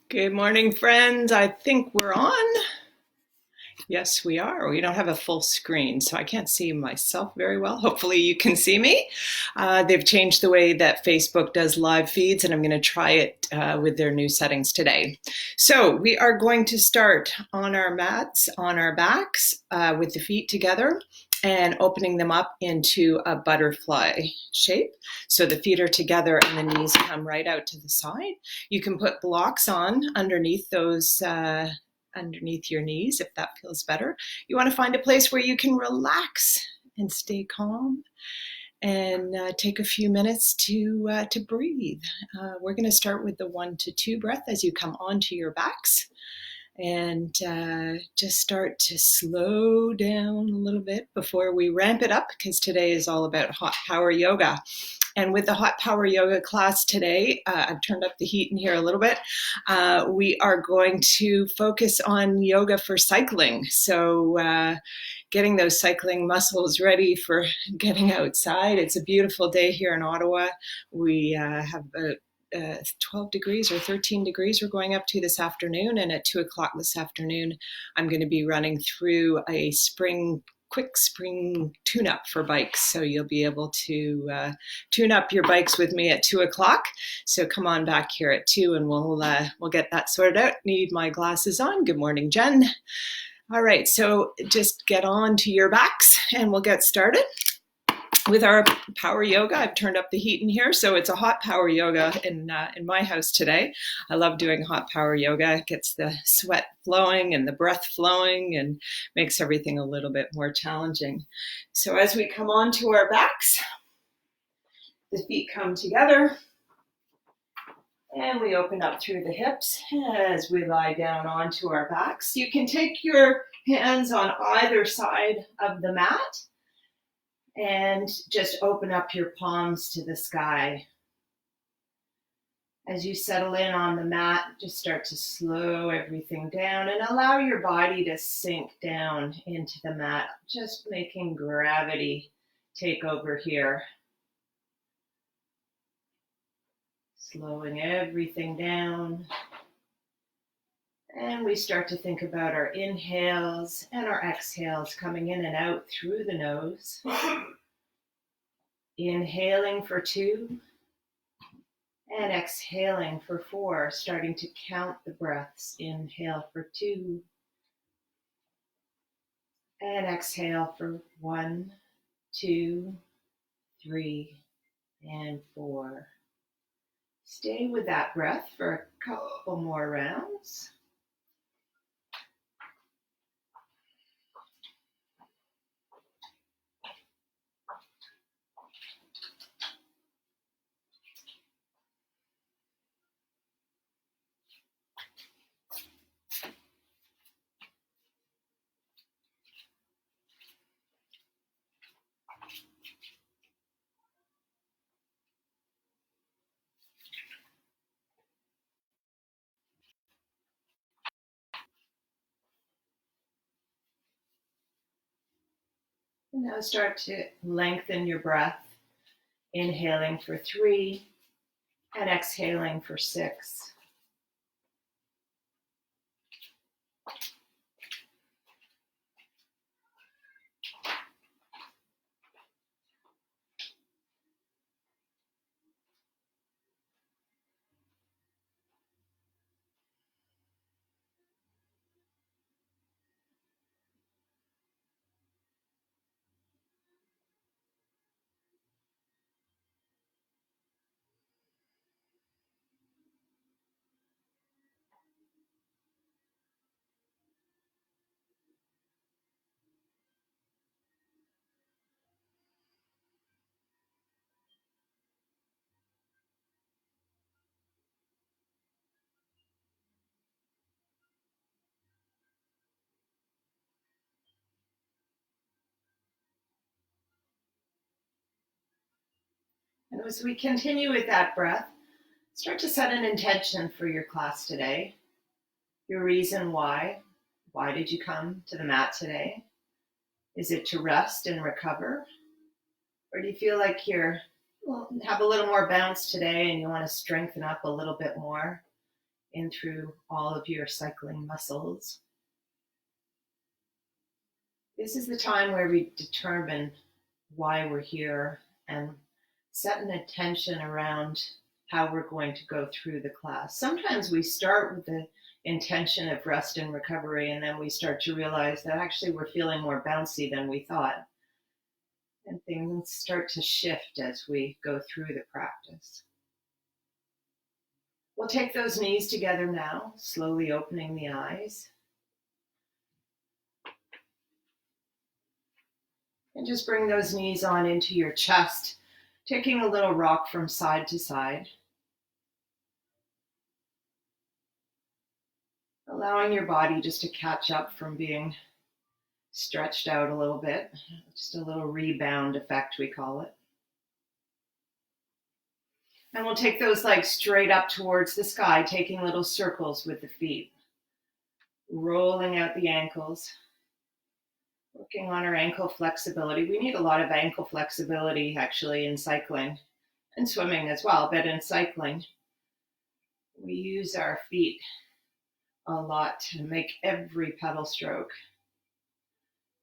Good morning, friends. I think we're on. Yes, we are. We don't have a full screen, so I can't see myself very well. Hopefully you can see me. They've changed the way that Facebook does live feeds, and I'm going to try it with their new settings today. So we are going to start on our mats, on our backs, with the feet together, and opening them up into a butterfly shape. So the feet are together and the knees come right out to the side. You can put blocks on underneath those underneath your knees if that feels better. You want to find a place where you can relax and stay calm and take a few minutes to breathe. We're going to start with the 1 to 2 breath as you come onto your backs, and just start to slow down a little bit before we ramp it up, because today is all about hot power yoga. And with the hot power yoga class today, I've turned up the heat in here a little bit. We are going to focus on yoga for cycling. So getting those cycling muscles ready for getting outside. It's a beautiful day here in Ottawa. We have about 12 degrees or 13 degrees we're going up to this afternoon, and at 2 o'clock this afternoon I'm going to be running through a quick spring tune-up for bikes, so you'll be able to tune up your bikes with me at 2 o'clock. So come on back here at 2 and we'll get that sorted out. Need my glasses on. Good morning, Jen. All right, so just get on to your backs and we'll get started with our power yoga. I've turned up the heat in here, so it's a hot power yoga in my house today. I love doing hot power yoga. It gets the sweat flowing and the breath flowing and makes everything a little bit more challenging. So as we come onto our backs, the feet come together and we open up through the hips as we lie down onto our backs. You can take your hands on either side of the mat and just open up your palms to the sky. As you settle in on the mat, just start to slow everything down and allow your body to sink down into the mat, just making gravity take over here. Slowing everything down. And we start to think about our inhales and our exhales coming in and out through the nose. Inhaling for 2 and exhaling for 4, starting to count the breaths. Inhale for 2 and exhale for 1, 2, 3, and 4. Stay with that breath for a couple more rounds. And now start to lengthen your breath, inhaling for 3 and exhaling for 6. And as we continue with that breath, start to set an intention for your class today. Your reason why. Why did you come to the mat today? Is it to rest and recover? Or do you feel like have a little more bounce today and you want to strengthen up a little bit more in through all of your cycling muscles. This is the time where we determine why we're here and set an intention around how we're going to go through the class. Sometimes we start with the intention of rest and recovery, and then we start to realize that actually we're feeling more bouncy than we thought. And things start to shift as we go through the practice. We'll take those knees together now, slowly opening the eyes. And just bring those knees on into your chest, taking a little rock from side to side. Allowing your body just to catch up from being stretched out a little bit. Just a little rebound effect, we call it. And we'll take those legs straight up towards the sky, taking little circles with the feet. Rolling out the ankles. Working on our ankle flexibility. We need a lot of ankle flexibility actually in cycling and swimming as well, but in cycling, we use our feet a lot to make every pedal stroke.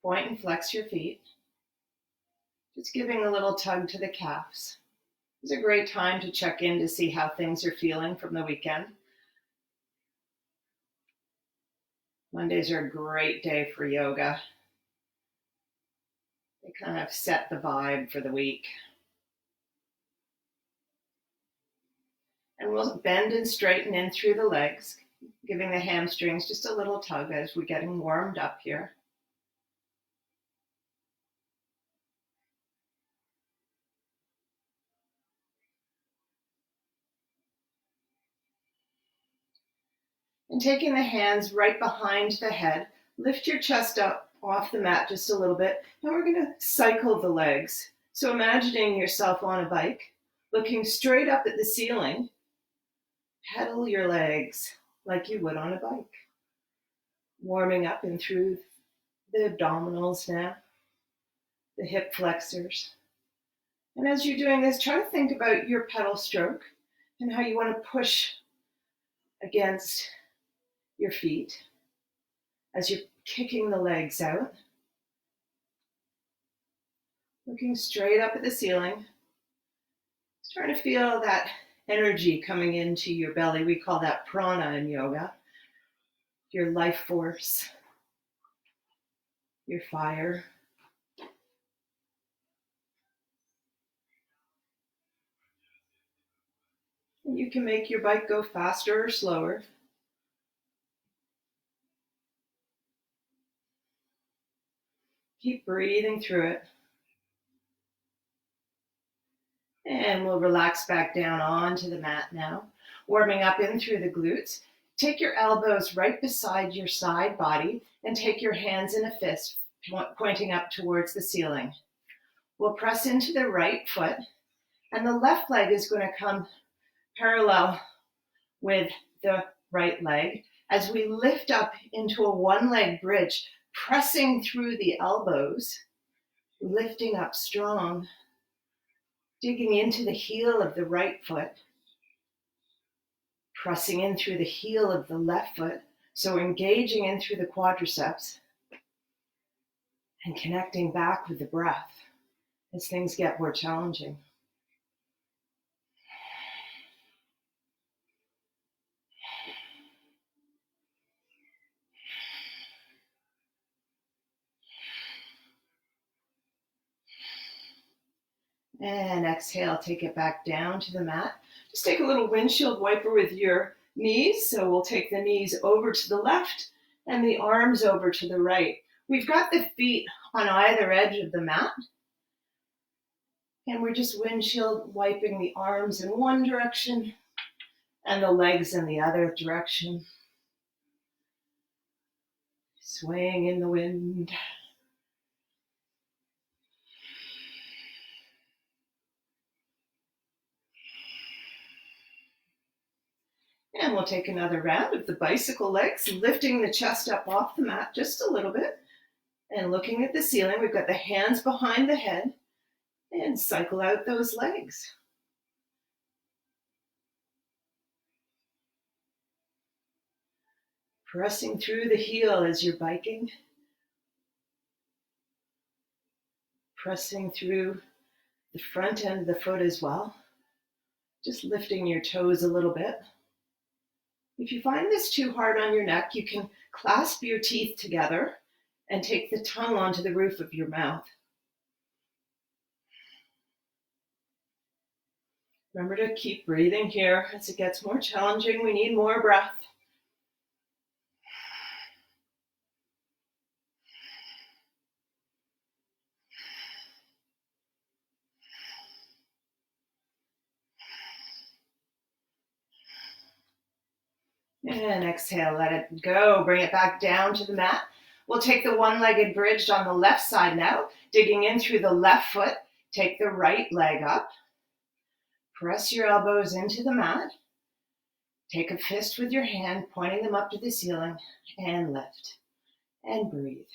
Point and flex your feet. Just giving a little tug to the calves. It's a great time to check in to see how things are feeling from the weekend. Mondays are a great day for yoga. They kind of set the vibe for the week. And we'll bend and straighten in through the legs, giving the hamstrings just a little tug as we're getting warmed up here. And taking the hands right behind the head, lift your chest up off the mat just a little bit, and we're going to cycle the legs. So imagining yourself on a bike, looking straight up at the ceiling, pedal your legs like you would on a bike. Warming up and through the abdominals now, the hip flexors. And as you're doing this, try to think about your pedal stroke and how you want to push against your feet as you're kicking the legs out. Looking straight up at the ceiling. Starting to feel that energy coming into your belly. We call that prana in yoga. Your life force, your fire. And you can make your bike go faster or slower. Keep breathing through it. And we'll relax back down onto the mat now, warming up in through the glutes. Take your elbows right beside your side body and take your hands in a fist, pointing up towards the ceiling. We'll press into the right foot, and the left leg is going to come parallel with the right leg as we lift up into a one-leg bridge, pressing through the elbows, lifting up strong, digging into the heel of the right foot, pressing in through the heel of the left foot, so engaging in through the quadriceps and connecting back with the breath as things get more challenging. And exhale, take it back down to the mat. Just take a little windshield wiper with your knees. So we'll take the knees over to the left and the arms over to the right. We've got the feet on either edge of the mat. And we're just windshield wiping the arms in one direction and the legs in the other direction. Swaying in the wind. And we'll take another round of the bicycle legs, lifting the chest up off the mat just a little bit and looking at the ceiling. We've got the hands behind the head and cycle out those legs. Pressing through the heel as you're biking. Pressing through the front end of the foot as well. Just lifting your toes a little bit. If you find this too hard on your neck, you can clasp your teeth together and take the tongue onto the roof of your mouth. Remember to keep breathing here. As it gets more challenging, we need more breath. And exhale, let it go. Bring it back down to the mat. We'll take the one-legged bridge on the left side now, digging in through the left foot. Take the right leg up. Press your elbows into the mat. Take a fist with your hand, pointing them up to the ceiling, and lift. And breathe.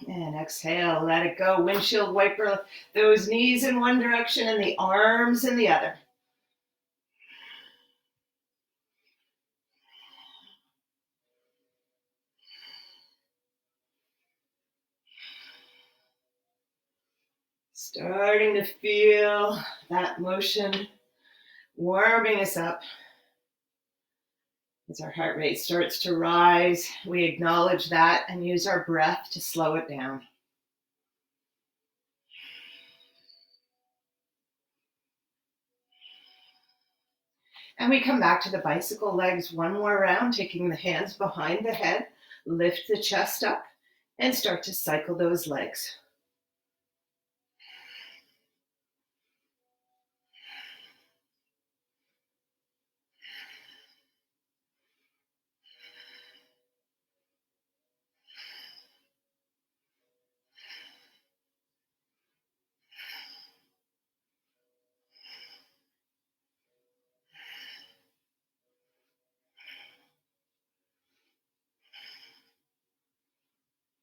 And exhale, let it go. Windshield wiper those knees in one direction and the arms in the other. Starting to feel that motion warming us up. As our heart rate starts to rise, we acknowledge that and use our breath to slow it down. And we come back to the bicycle legs one more round, taking the hands behind the head, lift the chest up, and start to cycle those legs.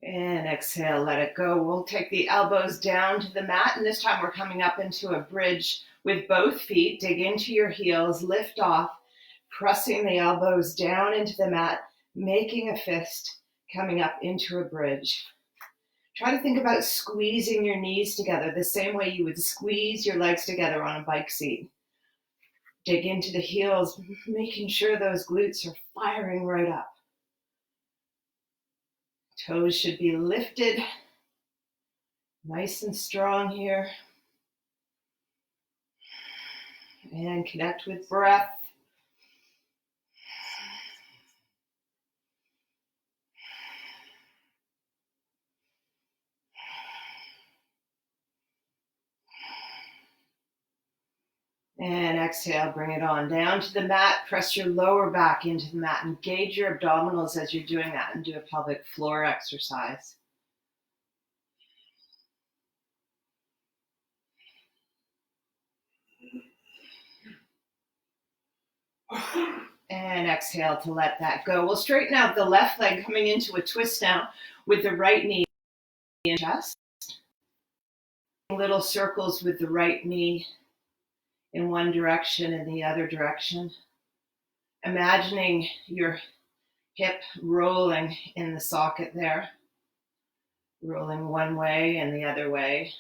And exhale, let it go. We'll take the elbows down to the mat, and this time we're coming up into a bridge with both feet. Dig into your heels, lift off, pressing the elbows down into the mat, making a fist, coming up into a bridge. Try to think about squeezing your knees together the same way you would squeeze your legs together on a bike seat. Dig into the heels, making sure those glutes are firing right up. Toes should be lifted, nice and strong here. And connect with breath. And exhale, bring it on down to the mat. Press your lower back into the mat. Engage your abdominals as you're doing that and do a pelvic floor exercise. And exhale to let that go. We'll straighten out the left leg, coming into a twist now with the right knee in chest. Little circles with the right knee in one direction and the other direction. Imagining your hip rolling in the socket there. Rolling one way and the other way.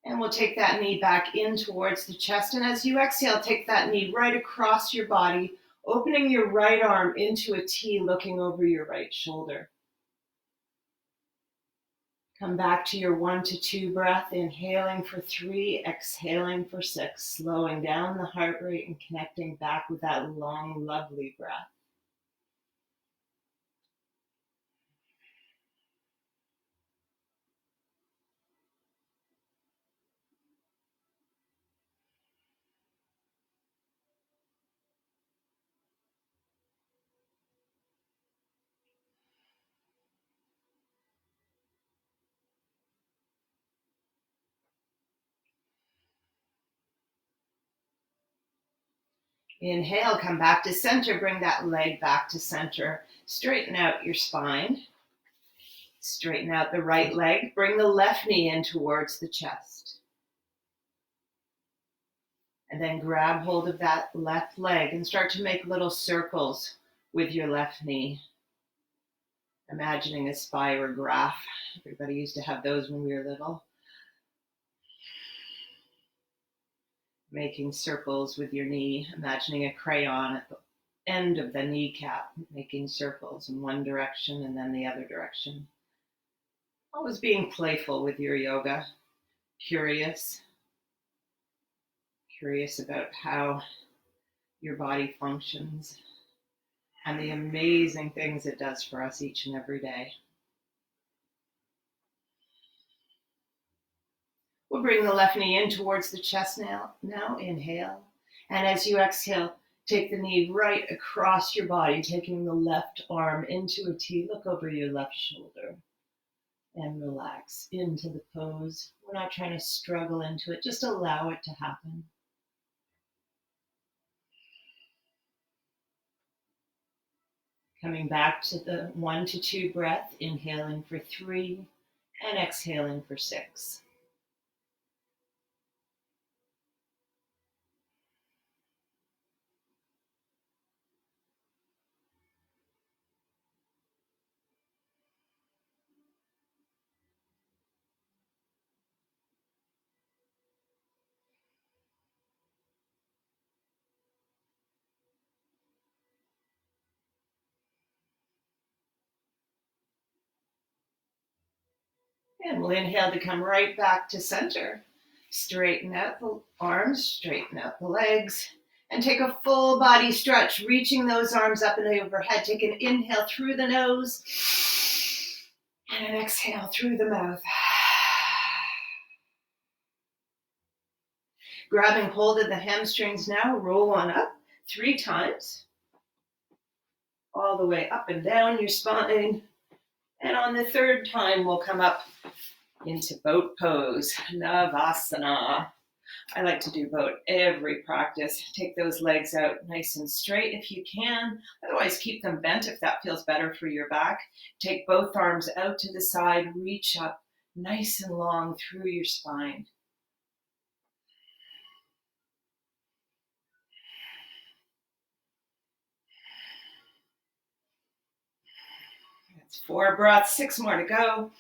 And we'll take that knee back in towards the chest. And as you exhale, take that knee right across your body, opening your right arm into a T, looking over your right shoulder. Come back to your 1 to 2 breath, inhaling for 3, exhaling for 6, slowing down the heart rate and connecting back with that long, lovely breath. Inhale, come back to center. Bring that leg back to center. Straighten out your spine. Straighten out the right leg. Bring the left knee in towards the chest. And then grab hold of that left leg and start to make little circles with your left knee. Imagining a spirograph. Everybody used to have those when we were little. Making circles with your knee, imagining a crayon at the end of the kneecap, making circles in one direction and then the other direction. Always being playful with your yoga, curious about how your body functions and the amazing things it does for us each and every day. We'll bring the left knee in towards the chest now. Inhale. And as you exhale, take the knee right across your body, taking the left arm into a T. Look over your left shoulder and relax into the pose. We're not trying to struggle into it. Just allow it to happen. Coming back to the 1 to 2 breath, inhaling for 3 and exhaling for 6. And we'll inhale to come right back to center. Straighten out the arms, straighten out the legs, and take a full body stretch, reaching those arms up and overhead. Take an inhale through the nose and an exhale through the mouth. Grabbing hold of the hamstrings now, roll on up 3 times. All the way up and down your spine. And on the 3rd time, we'll come up into boat pose, Navasana. I like to do boat every practice. Take those legs out nice and straight if you can. Otherwise, keep them bent if that feels better for your back. Take both arms out to the side. Reach up nice and long through your spine. That's 4 breaths, 6 more to go.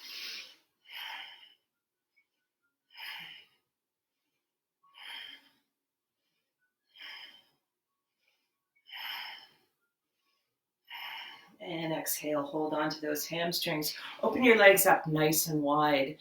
And exhale, hold on to those hamstrings. Open your legs up nice and wide.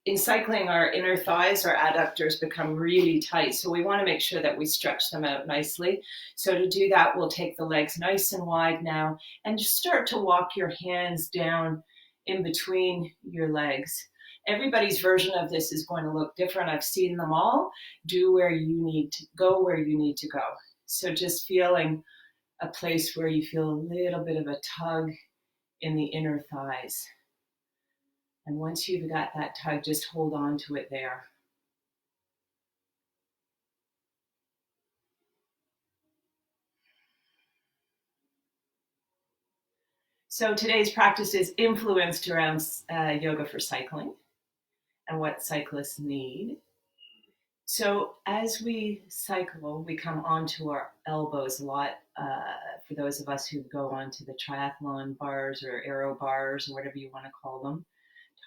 In cycling, our inner thighs, our adductors become really tight. So we want to make sure that we stretch them out nicely. So to do that, we'll take the legs nice and wide now and just start to walk your hands down in between your legs. Everybody's version of this is going to look different. I've seen them all. Do where you need to go, where you need to go. So just feeling a place where you feel a little bit of a tug in the inner thighs. And once you've got that tug, just hold on to it there. So today's practice is influenced around yoga for cycling and what cyclists need. So as we cycle, we come onto our elbows a lot. For those of us who go onto the triathlon bars or aero bars or whatever you want to call them,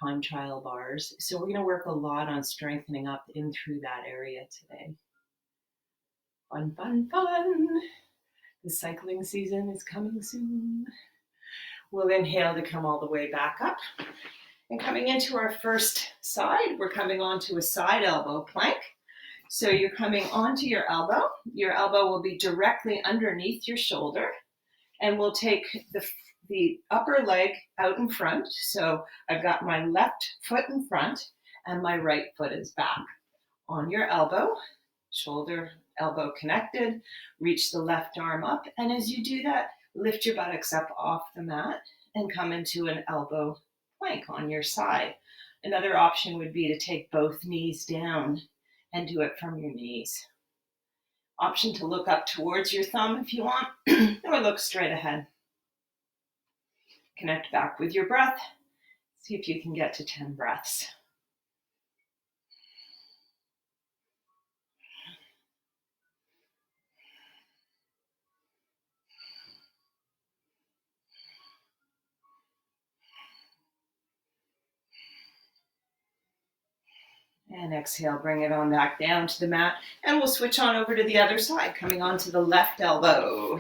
time trial bars. So we're going to work a lot on strengthening up in through that area today. Fun, fun, fun. The cycling season is coming soon. We'll inhale to come all the way back up. And coming into our first side, we're coming onto a side elbow plank. So you're coming onto your elbow. Your elbow will be directly underneath your shoulder. And we'll take the upper leg out in front. So I've got my left foot in front and my right foot is back. On your elbow, shoulder, elbow connected, reach the left arm up. And as you do that, lift your buttocks up off the mat and come into an elbow plank on your side. Another option would be to take both knees down and do it from your knees. Option to look up towards your thumb if you want, or look straight ahead. Connect back with your breath. See if you can get to 10 breaths. And exhale, bring it on back down to the mat. And we'll switch on over to the other side, coming onto the left elbow.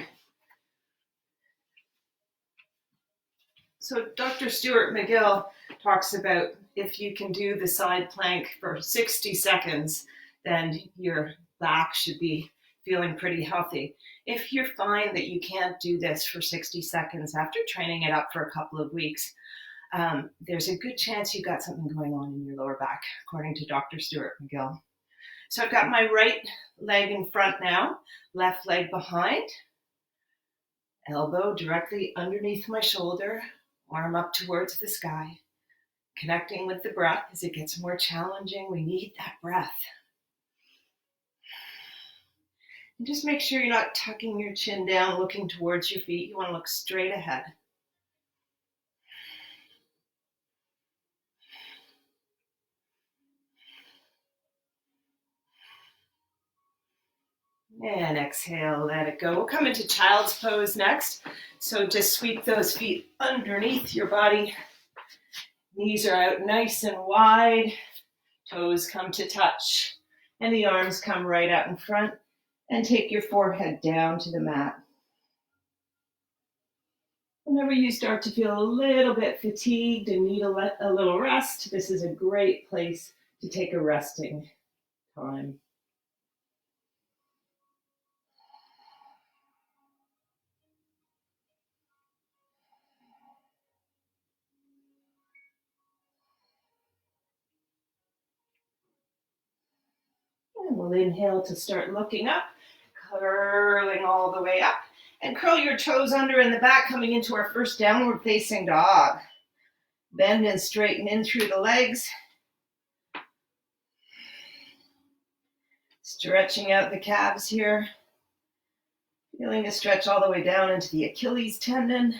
So Dr. Stuart McGill talks about if you can do the side plank for 60 seconds, then your back should be feeling pretty healthy. If you find that you can't do this for 60 seconds after training it up for a couple of weeks, there's a good chance you've got something going on in your lower back, according to Dr. Stuart McGill. So I've got my right leg in front now, left leg behind, elbow directly underneath my shoulder, arm up towards the sky, connecting with the breath. As it gets more challenging, we need that breath. And just make sure you're not tucking your chin down, looking towards your feet. You want to look straight ahead. And exhale, let it go. We'll come into child's pose next. So just sweep those feet underneath your body. Knees are out nice and wide. Toes come to touch. And the arms come right out in front. And take your forehead down to the mat. Whenever you start to feel a little bit fatigued and need a little rest, this is a great place to take a resting time. And we'll inhale to start looking up, curling all the way up. And curl your toes under in the back, coming into our first downward facing dog. Bend and straighten in through the legs. Stretching out the calves here. Feeling a stretch all the way down into the Achilles tendon.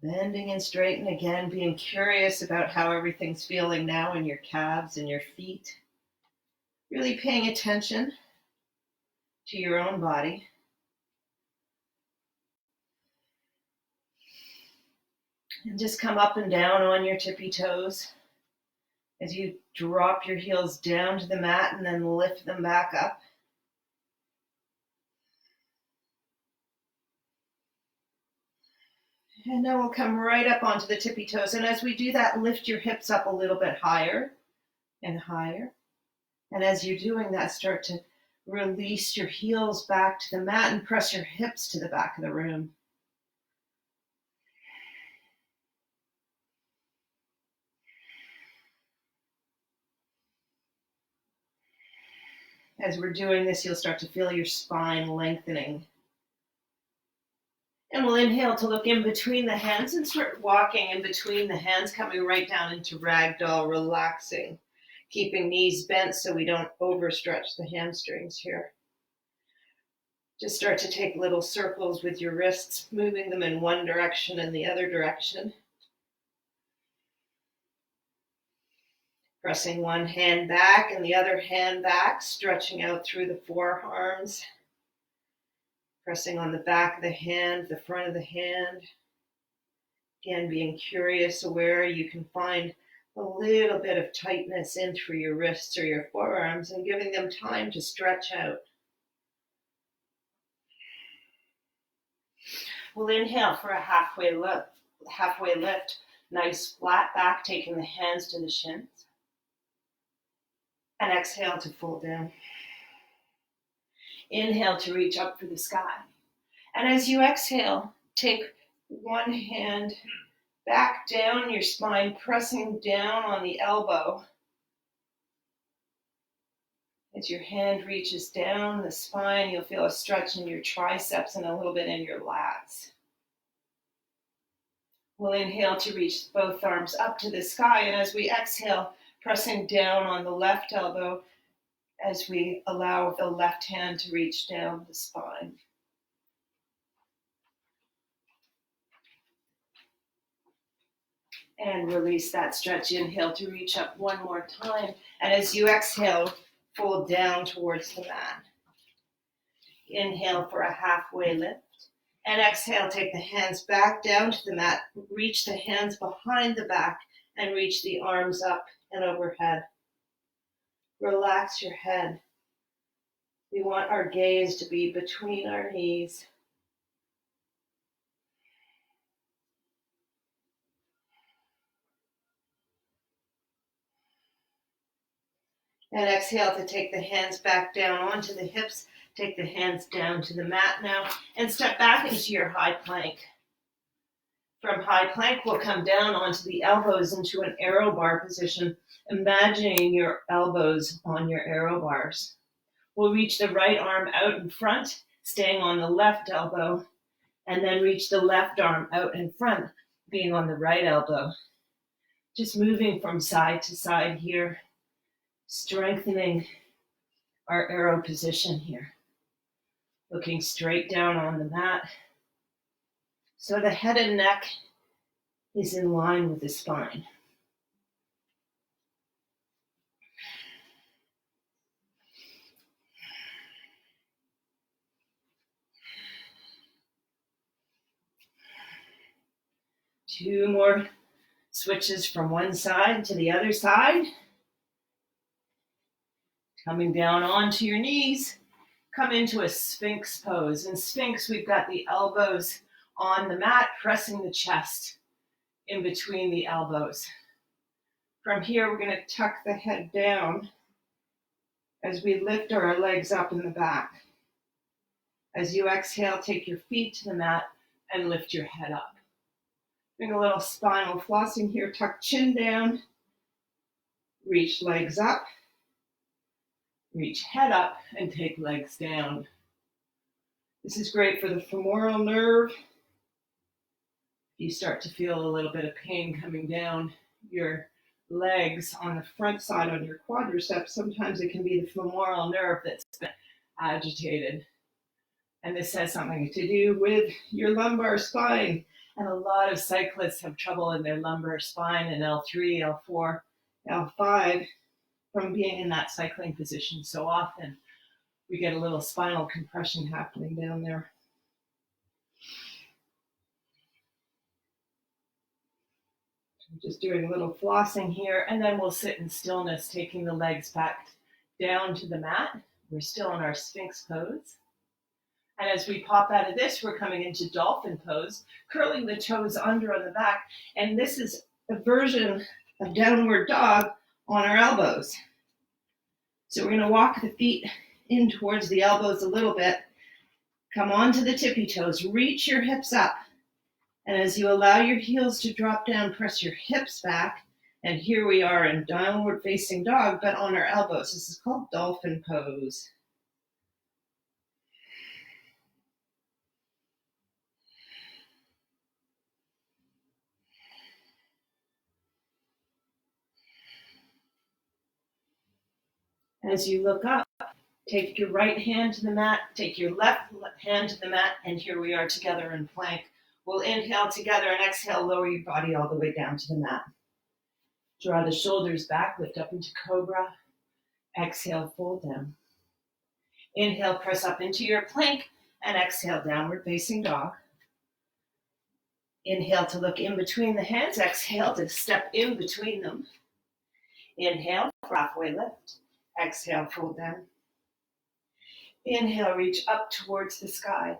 Bending and straightening again, being curious about how everything's feeling now in your calves and your feet. Really paying attention to your own body. And just come up and down on your tippy toes as you drop your heels down to the mat and then lift them back up. And now we'll come right up onto the tippy toes. And as we do that, lift your hips up a little bit higher and higher. And as you're doing that, start to release your heels back to the mat and press your hips to the back of the room. As we're doing this, you'll start to feel your spine lengthening. And we'll inhale to look in between the hands and start walking in between the hands, coming right down into ragdoll, relaxing, keeping knees bent so we don't overstretch the hamstrings here. Just start to take little circles with your wrists, moving them in one direction and the other direction. Pressing one hand back and the other hand back, stretching out through the forearms. Pressing on the back of the hand, the front of the hand. Again, being curious, aware, you can find a little bit of tightness in through your wrists or your forearms and giving them time to stretch out. We'll inhale for a halfway lift. Nice flat back, taking the hands to the shins. And exhale to fold down. Inhale to reach up for the sky. And as you exhale, take one hand back down your spine, pressing down on the elbow. As your hand reaches down the spine, you'll feel a stretch in your triceps and a little bit in your lats. We'll inhale to reach both arms up to the sky, and as we exhale, pressing down on the left elbow as we allow the left hand to reach down the spine. And release that stretch. Inhale to reach up one more time. And as you exhale, fold down towards the mat. Inhale for a halfway lift. And exhale, take the hands back down to the mat. Reach the hands behind the back and reach the arms up and overhead. Relax your head. We want our gaze to be between our knees. And exhale to take the hands back down onto the hips. Take the hands down to the mat now and step back into your high plank. From high plank, we'll come down onto the elbows into an aero bar position, imagining your elbows on your aero bars. We'll reach the right arm out in front, staying on the left elbow, and then reach the left arm out in front, being on the right elbow. Just moving from side to side here, strengthening our aero position here. Looking straight down on the mat. So the head and neck is in line with the spine. Two more switches from one side to the other side. Coming down onto your knees. Come into a Sphinx pose. In Sphinx, we've got the elbows on the mat, pressing the chest in between the elbows. From here, we're going to tuck the head down as we lift our legs up in the back. As you exhale, take your feet to the mat and lift your head up. Doing a little spinal flossing here. Tuck chin down, reach legs up. Reach head up and take legs down. This is great for the femoral nerve. You start to feel a little bit of pain coming down your legs on the front side on your quadriceps. Sometimes it can be the femoral nerve that's been agitated. And this has something to do with your lumbar spine. And a lot of cyclists have trouble in their lumbar spine in L3, L4, L5. From being in that cycling position so often, we get a little spinal compression happening down there. Just doing a little flossing here, and then we'll sit in stillness, taking the legs back down to the mat. We're still in our Sphinx pose. And as we pop out of this, we're coming into dolphin pose, curling the toes under on the back. And this is a version of downward dog on our elbows. So we're going to walk the feet in towards the elbows a little bit. Come onto the tippy toes. Reach your hips up. And as you allow your heels to drop down, press your hips back. And here we are in downward facing dog, but on our elbows. This is called dolphin pose. As you look up, take your right hand to the mat, take your left hand to the mat, and here we are together in plank. We'll inhale together and exhale, lower your body all the way down to the mat. Draw the shoulders back, lift up into cobra. Exhale, fold down. Inhale, press up into your plank, and exhale, downward facing dog. Inhale to look in between the hands, exhale to step in between them. Inhale, halfway lift. Exhale, fold down. Inhale, reach up towards the sky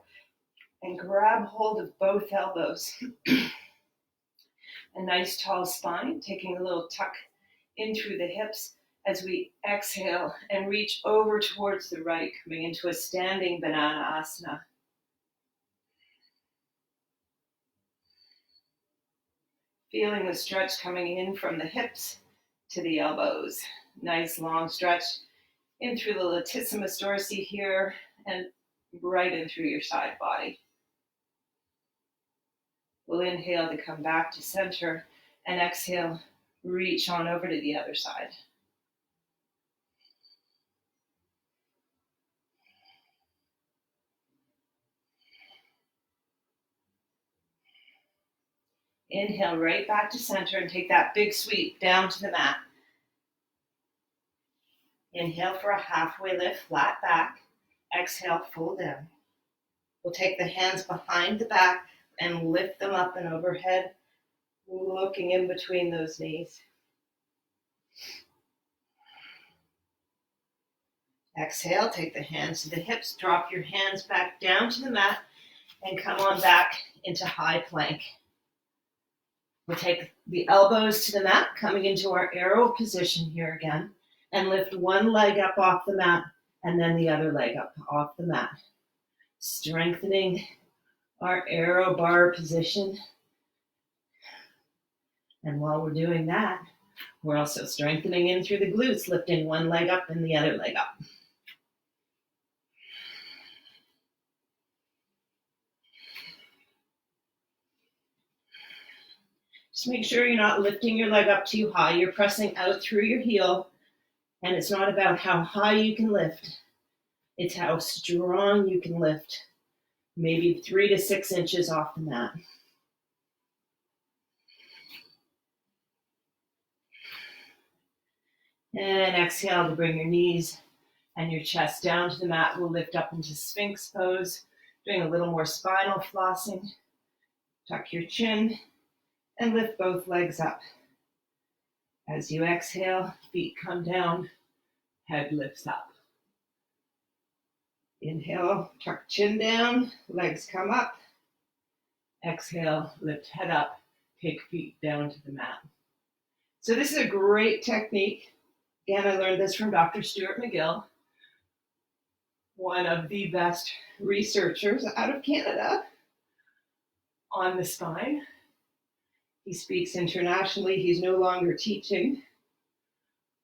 and grab hold of both elbows. A nice tall spine, taking a little tuck in through the hips as we exhale and reach over towards the right, coming into a standing banana asana. Feeling the stretch coming in from the hips to the elbows. Nice long stretch in through the latissimus dorsi here and right in through your side body. We'll inhale to come back to center and exhale, reach on over to the other side. Inhale right back to center and take that big sweep down to the mat. Inhale for a halfway lift, flat back. Exhale, fold down. We'll take the hands behind the back and lift them up and overhead, looking in between those knees. Exhale, take the hands to the hips, drop your hands back down to the mat, and come on back into high plank. We'll take the elbows to the mat, coming into our aero position here again, and lift one leg up off the mat, and then the other leg up off the mat. Strengthening our aero bar position. And while we're doing that, we're also strengthening in through the glutes, lifting one leg up and the other leg up. Just make sure you're not lifting your leg up too high. You're pressing out through your heel, and it's not about how high you can lift. It's how strong you can lift, maybe 3 to 6 inches off the mat. And exhale to bring your knees and your chest down to the mat. We'll lift up into Sphinx pose, doing a little more spinal flossing. Tuck your chin and lift both legs up. As you exhale, feet come down, head lifts up. Inhale, tuck chin down, legs come up. Exhale, lift head up, take feet down to the mat. So this is a great technique. Again, I learned this from Dr. Stuart McGill, one of the best researchers out of Canada on the spine. He speaks internationally. He's no longer teaching,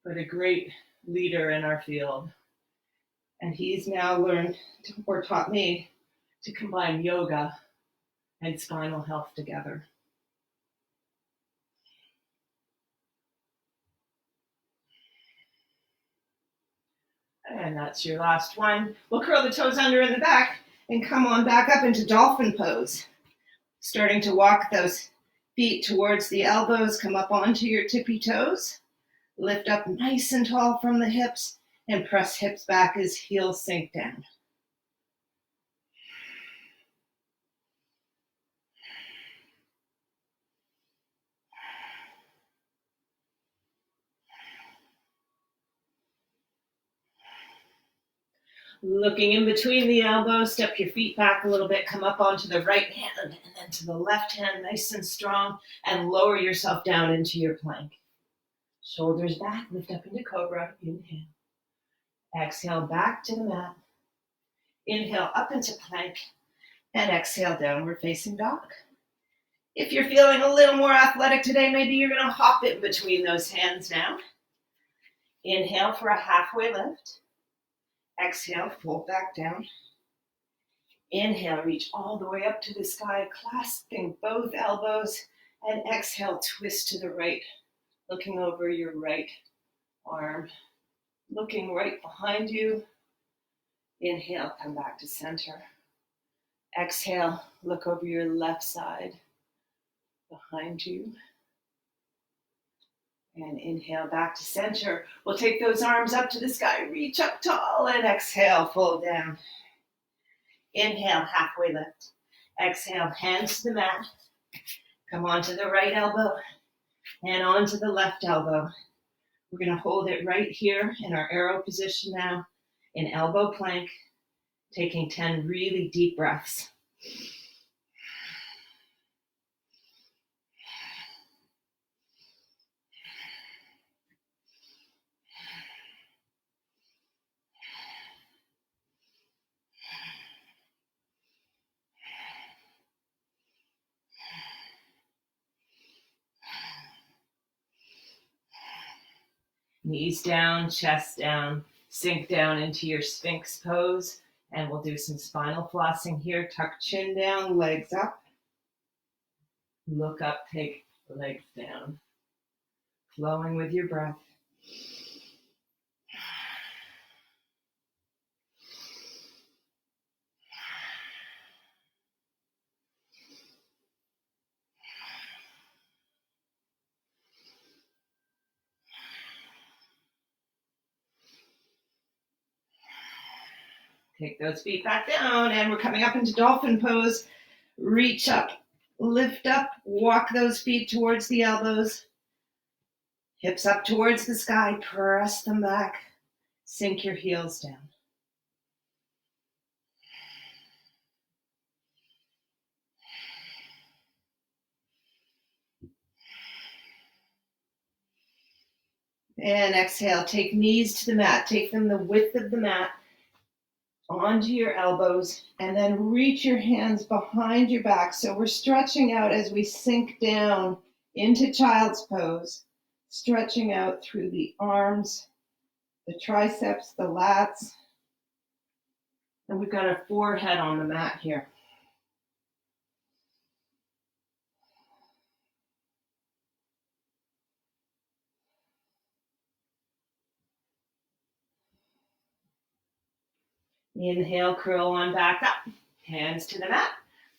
but a great leader in our field. And he's now learned or taught me to combine yoga and spinal health together. And that's your last one. We'll curl the toes under in the back and come on back up into dolphin pose. Starting to walk those feet towards the elbows, come up onto your tippy toes. Lift up nice and tall from the hips and press hips back as heels sink down. Looking in between the elbows, step your feet back a little bit, come up onto the right hand and then to the left hand, nice and strong, and lower yourself down into your plank. Shoulders back, lift up into cobra, inhale. Exhale back to the mat. Inhale up into plank, and exhale downward facing dog. If you're feeling a little more athletic today, maybe you're gonna hop in between those hands now. Inhale for a halfway lift. Exhale, fold back down. Inhale, reach all the way up to the sky, clasping both elbows, and exhale, twist to the right, looking over your right arm, looking right behind you. Inhale, come back to center. Exhale, look over your left side, behind you. And inhale back to center. We'll take those arms up to the sky, reach up tall, and exhale, fold down. Inhale, halfway lift. Exhale, hands to the mat. Come onto the right elbow and onto the left elbow. We're gonna hold it right here in our aero position now, in elbow plank, taking 10 really deep breaths. Knees down, chest down, sink down into your Sphinx pose, and we'll do some spinal flossing here. Tuck chin down, legs up. Look up, take the legs down. Flowing with your breath. Take those feet back down, and we're coming up into dolphin pose. Reach up, lift up, walk those feet towards the elbows. Hips up towards the sky, press them back. Sink your heels down. And exhale, take knees to the mat. Take them the width of the mat onto your elbows, and then reach your hands behind your back. So we're stretching out as we sink down into child's pose, stretching out through the arms, the triceps, the lats. And we've got our forehead on the mat here. Inhale, curl on back up. Hands to the mat.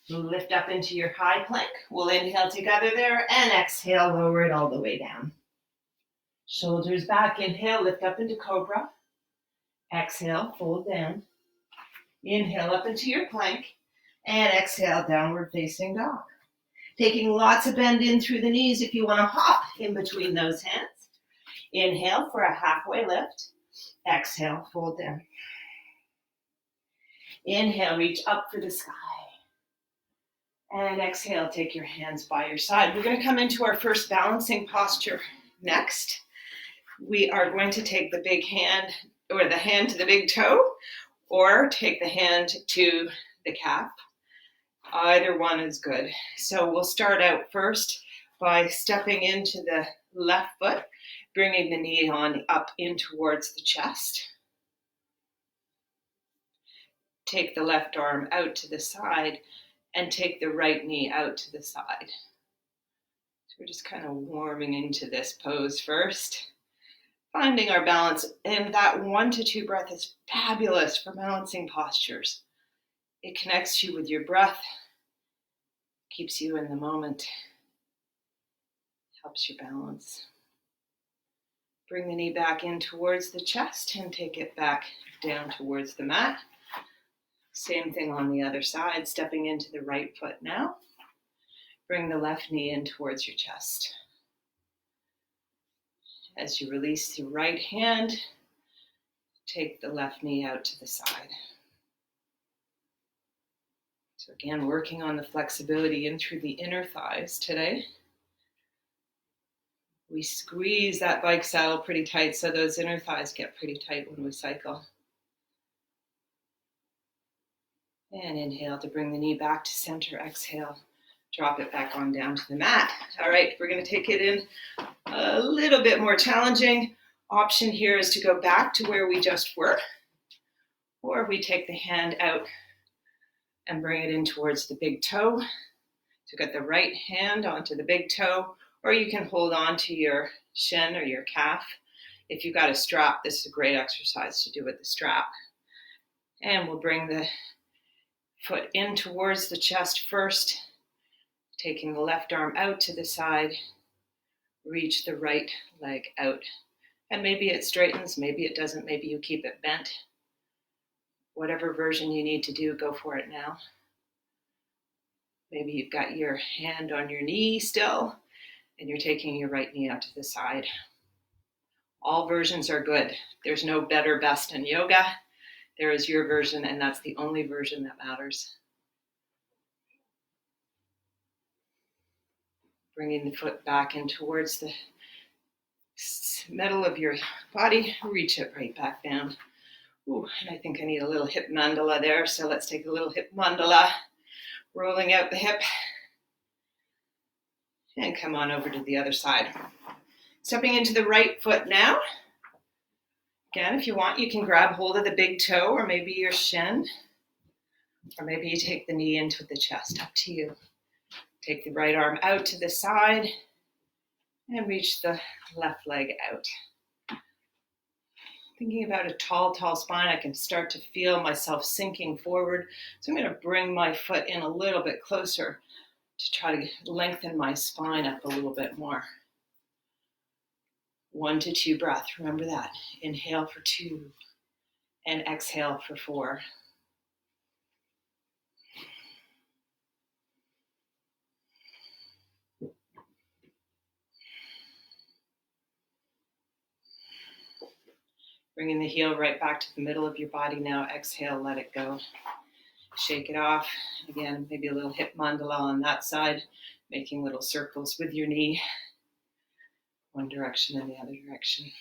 Lift up into your high plank. We'll inhale together there and exhale, lower it all the way down. Shoulders back. Inhale, lift up into cobra. Exhale, fold down. Inhale up into your plank. And exhale, downward facing dog. Taking lots of bend in through the knees if you want to hop in between those hands. Inhale for a halfway lift. Exhale, fold down. Inhale, reach up for the sky. And exhale, take your hands by your side. We're going to come into our first balancing posture next. We are going to take the big hand, or the hand to the big toe, or take the hand to the calf. Either one is good. So we'll start out first by stepping into the left foot, bringing the knee on up in towards the chest. Take the left arm out to the side and take the right knee out to the side. So we're just kind of warming into this pose first, finding our balance. And that 1 to 2 breath is fabulous for balancing postures. It connects you with your breath, keeps you in the moment, helps your balance. Bring the knee back in towards the chest and take it back down towards the mat. Same thing on the other side, stepping into the right foot now. Bring the left knee in towards your chest. As you release the right hand, take the left knee out to the side. So again, working on the flexibility in through the inner thighs today. We squeeze that bike saddle pretty tight, so those inner thighs get pretty tight when we cycle. And inhale to bring the knee back to center. Exhale, drop it back on down to the mat. All right, we're going to take it in a little bit more challenging. Option here is to go back to where we just were, or we take the hand out and bring it in towards the big toe. So get the right hand onto the big toe, or you can hold on to your shin or your calf. If you've got a strap, this is a great exercise to do with the strap. And we'll bring the foot in towards the chest first, taking the left arm out to the side, reach the right leg out. And maybe it straightens, maybe it doesn't, maybe you keep it bent. Whatever version you need to do, go for it now. Maybe you've got your hand on your knee still, and you're taking your right knee out to the side. All versions are good. There's no better, best in yoga. There is your version, and that's the only version that matters. Bringing the foot back in towards the middle of your body, reach it right back down. Ooh, and I think I need a little hip mandala there, so let's take a little hip mandala, rolling out the hip, and come on over to the other side. Stepping into the right foot now. Again, if you want, you can grab hold of the big toe or maybe your shin, or maybe you take the knee into the chest, up to you. Take the right arm out to the side and reach the left leg out. Thinking about a tall, tall spine, I can start to feel myself sinking forward. So I'm going to bring my foot in a little bit closer to try to lengthen my spine up a little bit more. 1 to 2 breath, remember that. Inhale for 2 and exhale for 4. Bringing the heel right back to the middle of your body now. Exhale, let it go. Shake it off. Again, maybe a little hip mandala on that side, making little circles with your knee. One direction and the other direction.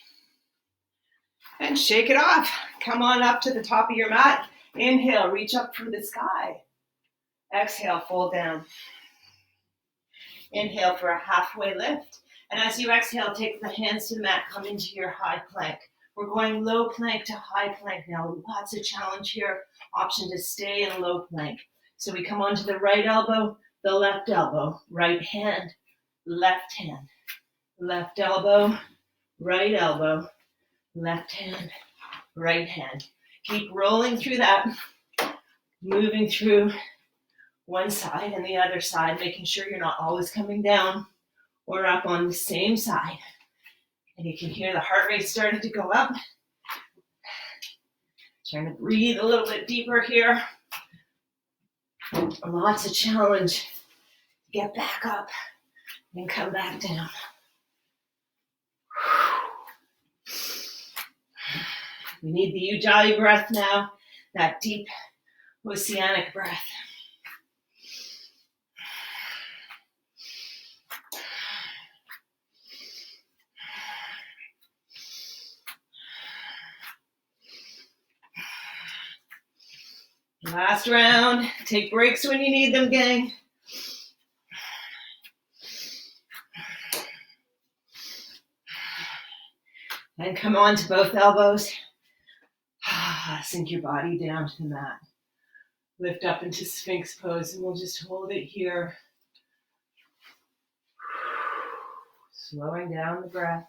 And shake it off. Come on up to the top of your mat. Inhale, reach up for the sky. Exhale, fold down. Inhale for a halfway lift. And as you exhale, take the hands to the mat, come into your high plank. We're going low plank to high plank now. Lots of challenge here. Option to stay in low plank. So we come onto the right elbow, the left elbow, right hand, left hand, left elbow, right elbow, left hand, right hand. Keep rolling through that, moving through one side and the other side, making sure you're not always coming down or up on the same side. And you can hear the heart rate starting to go up. Trying to breathe a little bit deeper here. Lots of challenge. Get back up and come back down. We need the Ujjayi breath now, that deep oceanic breath. Last round. Take breaks when you need them, gang. And come on to both elbows. Sink your body down to the mat. Lift up into Sphinx pose, and we'll just hold it here. Slowing down the breath.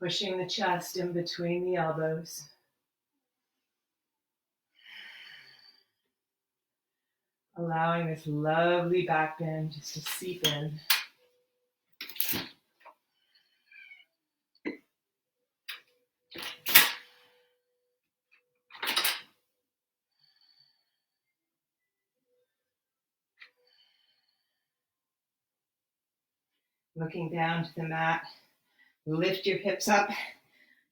Pushing the chest in between the elbows. Allowing this lovely back bend just to seep in. Looking down to the mat. Lift your hips up,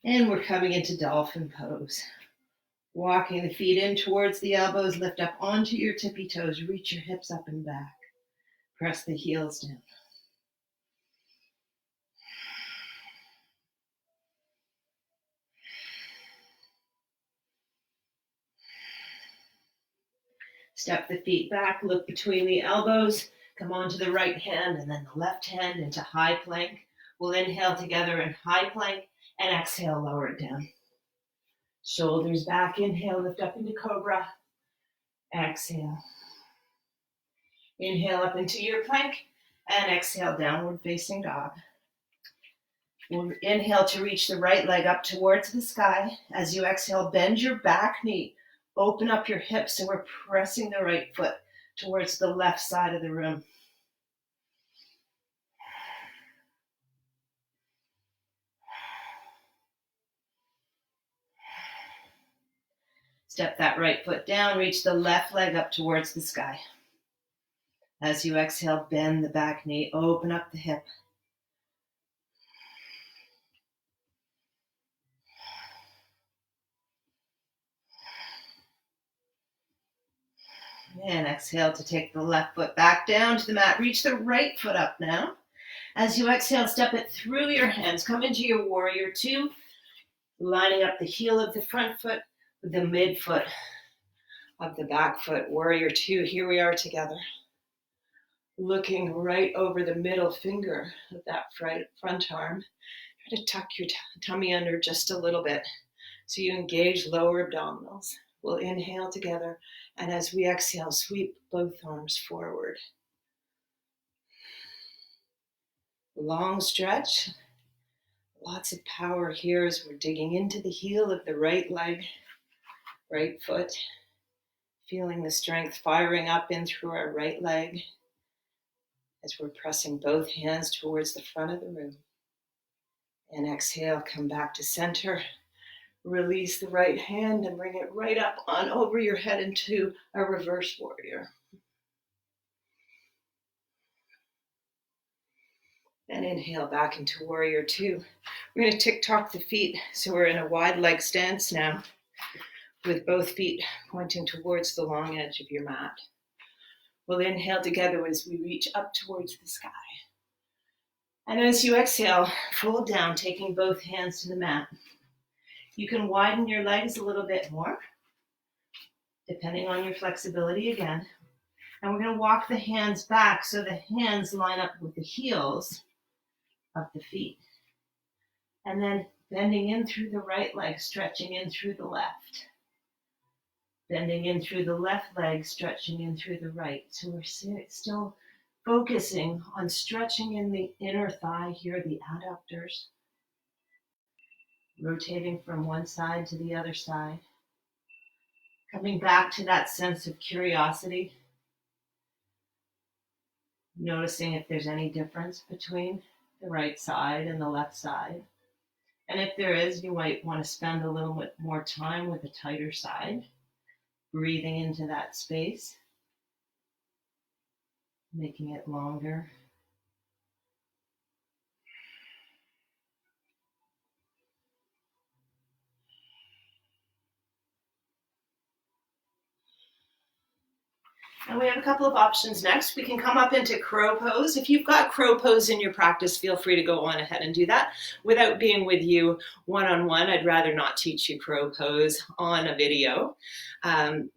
and we're coming into dolphin pose. Walking the feet in towards the elbows, lift up onto your tippy toes, reach your hips up and back. Press the heels down. Step the feet back, look between the elbows, come onto the right hand and then the left hand into high plank. We'll inhale together in high plank and exhale, lower it down. Shoulders back, inhale, lift up into cobra. Exhale. Inhale up into your plank and exhale, downward facing dog. We'll inhale to reach the right leg up towards the sky. As you exhale, bend your back knee. Open up your hips, and we're pressing the right foot towards the left side of the room. Step that right foot down, reach the left leg up towards the sky. As you exhale, bend the back knee, open up the hip. And exhale to take the left foot back down to the mat. Reach the right foot up now. As you exhale, step it through your hands. Come into your warrior two, lining up the heel of the front foot with the midfoot of the back foot. Warrior two, here we are together. Looking right over the middle finger of that front arm. Try to tuck your tummy under just a little bit so you engage lower abdominals. We'll inhale together, and as we exhale, sweep both arms forward. Long stretch. Lots of power here as we're digging into the heel of the right leg, right foot, feeling the strength firing up in through our right leg as we're pressing both hands towards the front of the room. And exhale, come back to center. Release the right hand and bring it right up on over your head into a reverse warrior. And inhale back into warrior two. We're going to tick-tock the feet. So we're in a wide leg stance now with both feet pointing towards the long edge of your mat. We'll inhale together as we reach up towards the sky. And as you exhale, fold down, taking both hands to the mat. You can widen your legs a little bit more, depending on your flexibility again. And we're going to walk the hands back so the hands line up with the heels of the feet. And then bending in through the right leg, stretching in through the left. Bending in through the left leg, stretching in through the right. So we're still focusing on stretching in the inner thigh here, the adductors. Rotating from one side to the other side. Coming back to that sense of curiosity. Noticing if there's any difference between the right side and the left side. And if there is, you might want to spend a little bit more time with the tighter side. Breathing into that space. Making it longer. And we have a couple of options next. We can come up into crow pose. If you've got crow pose in your practice, feel free to go on ahead and do that. Without being with you one-on-one, I'd rather not teach you crow pose on a video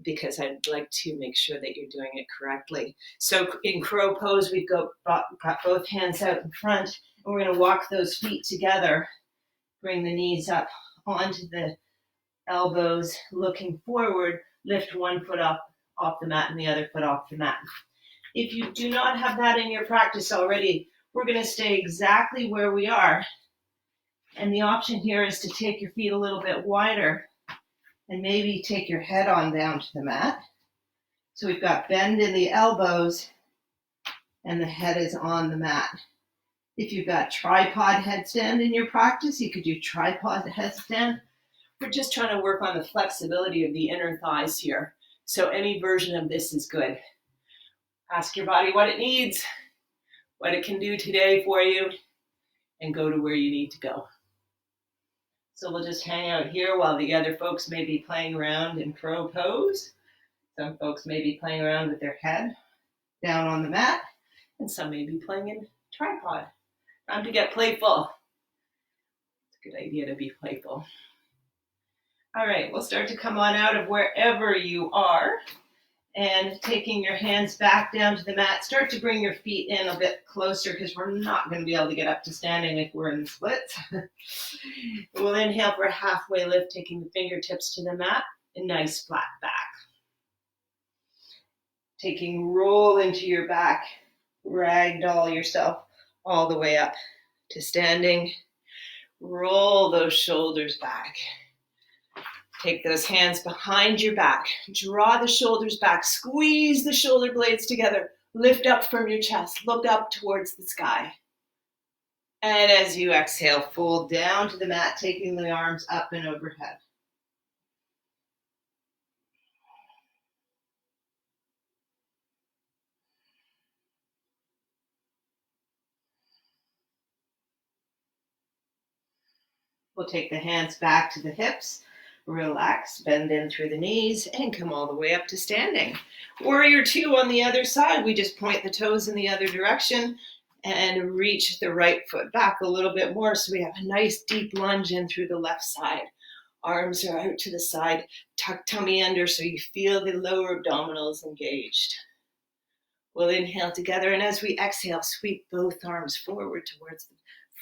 because I'd like to make sure that you're doing it correctly. So in crow pose, we've got both hands out in front, and we're going to walk those feet together. Bring the knees up onto the elbows, looking forward, lift one foot up off the mat and the other foot off the mat. If you do not have that in your practice already, we're going to stay exactly where we are. And the option here is to take your feet a little bit wider and maybe take your head on down to the mat. So we've got bend in the elbows and the head is on the mat. If you've got tripod headstand in your practice, you could do tripod headstand. We're just trying to work on the flexibility of the inner thighs here. So any version of this is good. Ask your body what it needs, what it can do today for you, and go to where you need to go. So we'll just hang out here while the other folks may be playing around in crow pose. Some folks may be playing around with their head down on the mat, and some may be playing in tripod. Time to get playful. It's a good idea to be playful. All right, we'll start to come on out of wherever you are and taking your hands back down to the mat. Start to bring your feet in a bit closer because we're not going to be able to get up to standing if we're in the splits. We'll inhale for a halfway lift, taking the fingertips to the mat, a nice flat back. Taking roll into your back, ragdoll yourself all the way up to standing. Roll those shoulders back. Take those hands behind your back. Draw the shoulders back. Squeeze the shoulder blades together. Lift up from your chest. Look up towards the sky. And as you exhale, fold down to the mat, taking the arms up and overhead. We'll take the hands back to the hips. Relax, bend in through the knees, and come all the way up to standing. Warrior two on the other side. We just point the toes in the other direction and reach the right foot back a little bit more so we have a nice deep lunge in through the left side. Arms are out to the side. Tuck tummy under so you feel the lower abdominals engaged. We'll inhale together, and as we exhale, sweep both arms forward towards the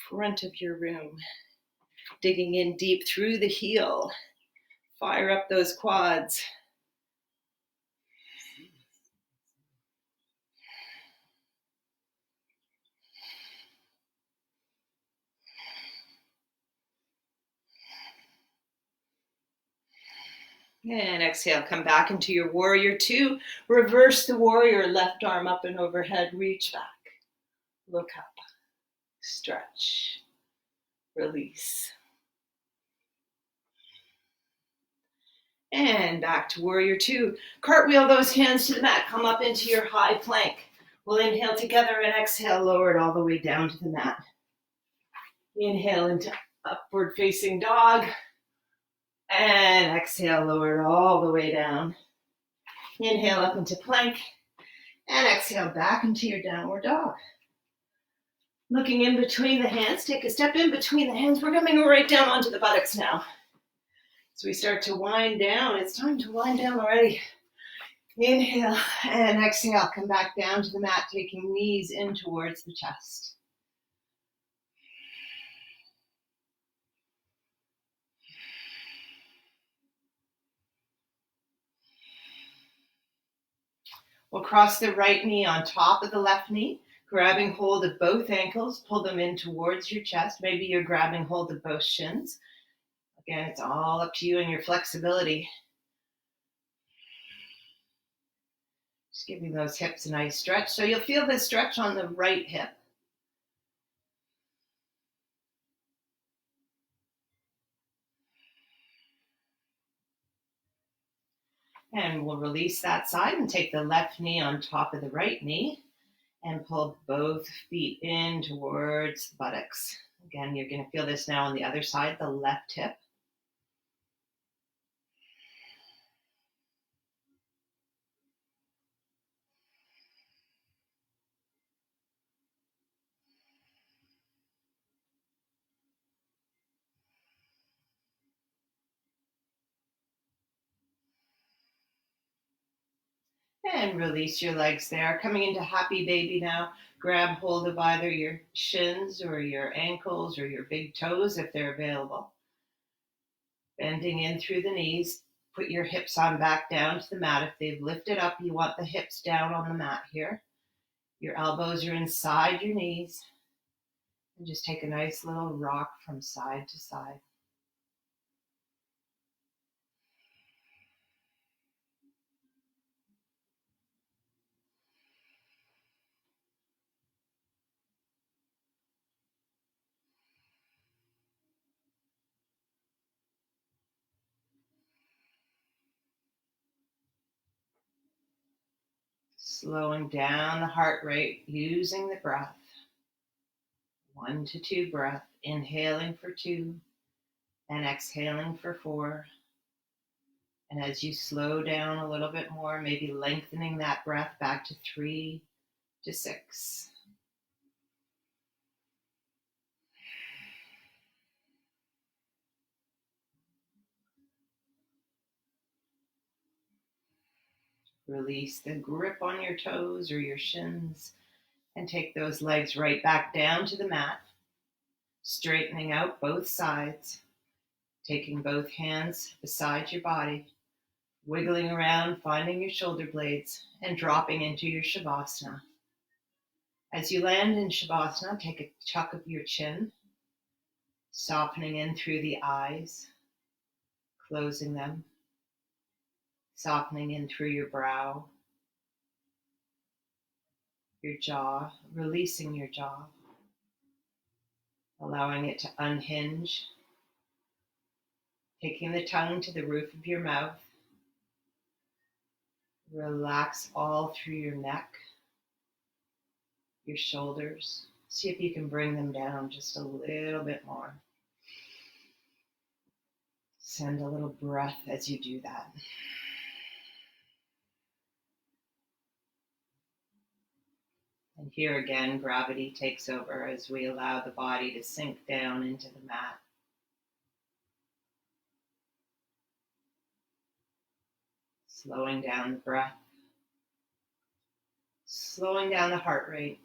front of your room. Digging in deep through the heel. Fire up those quads. And exhale, come back into your warrior two. Reverse the warrior, left arm up and overhead, reach back. Look up, stretch, release. And back to warrior two. Cartwheel those hands to the mat. Come up into your high plank. We'll inhale together and exhale, lower it all the way down to the mat. Inhale into upward facing dog. And exhale, lower it all the way down. Inhale up into plank. And exhale back into your downward dog. Looking in between the hands, take a step in between the hands. We're coming right down onto the buttocks now. As we start to wind down, it's time to wind down already. Inhale and exhale, come back down to the mat, taking knees in towards the chest. We'll cross the right knee on top of the left knee, grabbing hold of both ankles, pull them in towards your chest. Maybe you're grabbing hold of both shins. Again, it's all up to you and your flexibility. Just giving those hips a nice stretch. So you'll feel this stretch on the right hip. And we'll release that side and take the left knee on top of the right knee and pull both feet in towards the buttocks. Again, you're going to feel this now on the other side, the left hip. And release your legs there. Coming into happy baby now. Grab hold of either your shins or your ankles or your big toes if they're available. Bending in through the knees. Put your hips on back down to the mat. If they've lifted up, you want the hips down on the mat here. Your elbows are inside your knees. And just take a nice little rock from side to side. Slowing down the heart rate using the breath. 1 to 2 breath. Inhaling for 2 and exhaling for 4. And as you slow down a little bit more, maybe lengthening that breath back to 3 to 6. Release the grip on your toes or your shins and take those legs right back down to the mat, straightening out both sides, taking both hands beside your body, wiggling around, finding your shoulder blades, and dropping into your Shavasana. As you land in Shavasana, take a tuck of your chin, softening in through the eyes, closing them, softening in through your brow, your jaw, releasing your jaw, allowing it to unhinge, taking the tongue to the roof of your mouth. Relax all through your neck, your shoulders. See if you can bring them down just a little bit more. Send a little breath as you do that. And here again, gravity takes over as we allow the body to sink down into the mat. Slowing down the breath, slowing down the heart rate,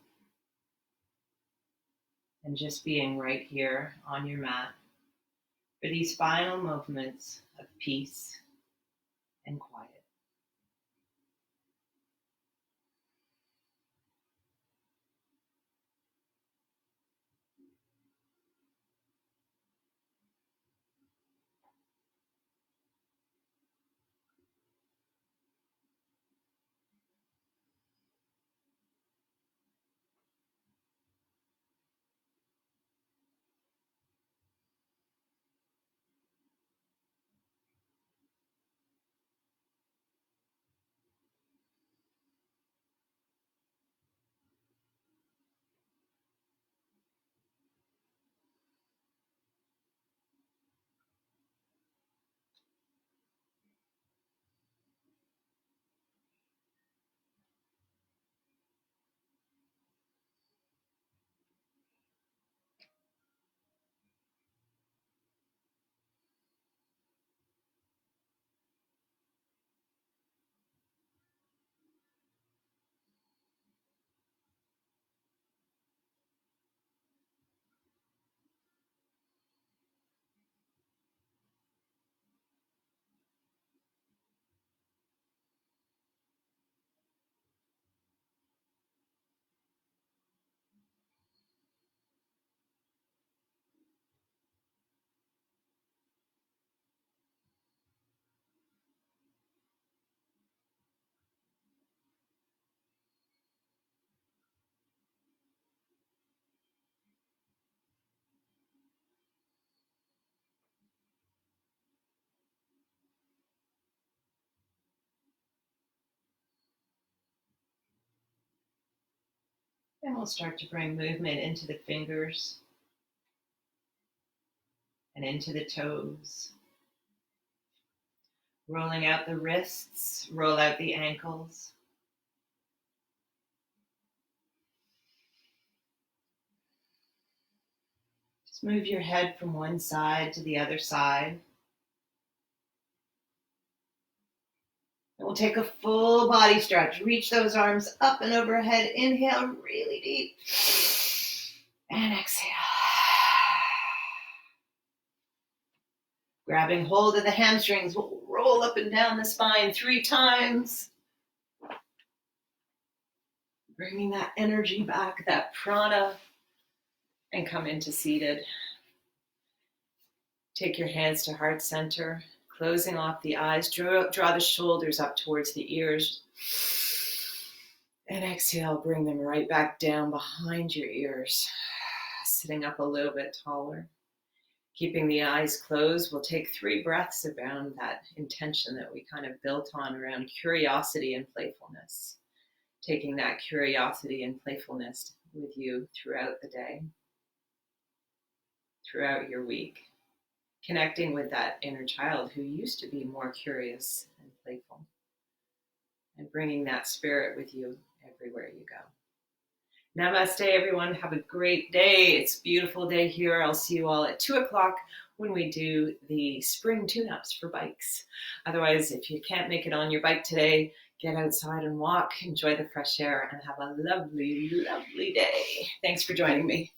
and just being right here on your mat. for these final moments of peace and quiet. Then we'll start to bring movement into the fingers and into the toes. Rolling out the wrists, roll out the ankles. Just move your head from one side to the other side. And we'll take a full body stretch. Reach those arms up and overhead. Inhale really deep. And exhale. Grabbing hold of the hamstrings, we'll roll up and down the spine 3 times. Bringing that energy back, that prana, and come into seated. Take your hands to heart center, closing off the eyes. Draw the shoulders up towards the ears. And exhale, bring them right back down behind your ears. Sitting up a little bit taller. Keeping the eyes closed, we'll take 3 breaths around that intention that we kind of built on around curiosity and playfulness. Taking that curiosity and playfulness with you throughout the day, throughout your week. Connecting with that inner child who used to be more curious and playful. And bringing that spirit with you everywhere you go. Namaste, everyone. Have a great day. It's a beautiful day here. I'll see you all at 2 o'clock when we do the spring tune-ups for bikes. Otherwise, if you can't make it on your bike today, get outside and walk, enjoy the fresh air, and have a lovely, lovely day. Thanks for joining me.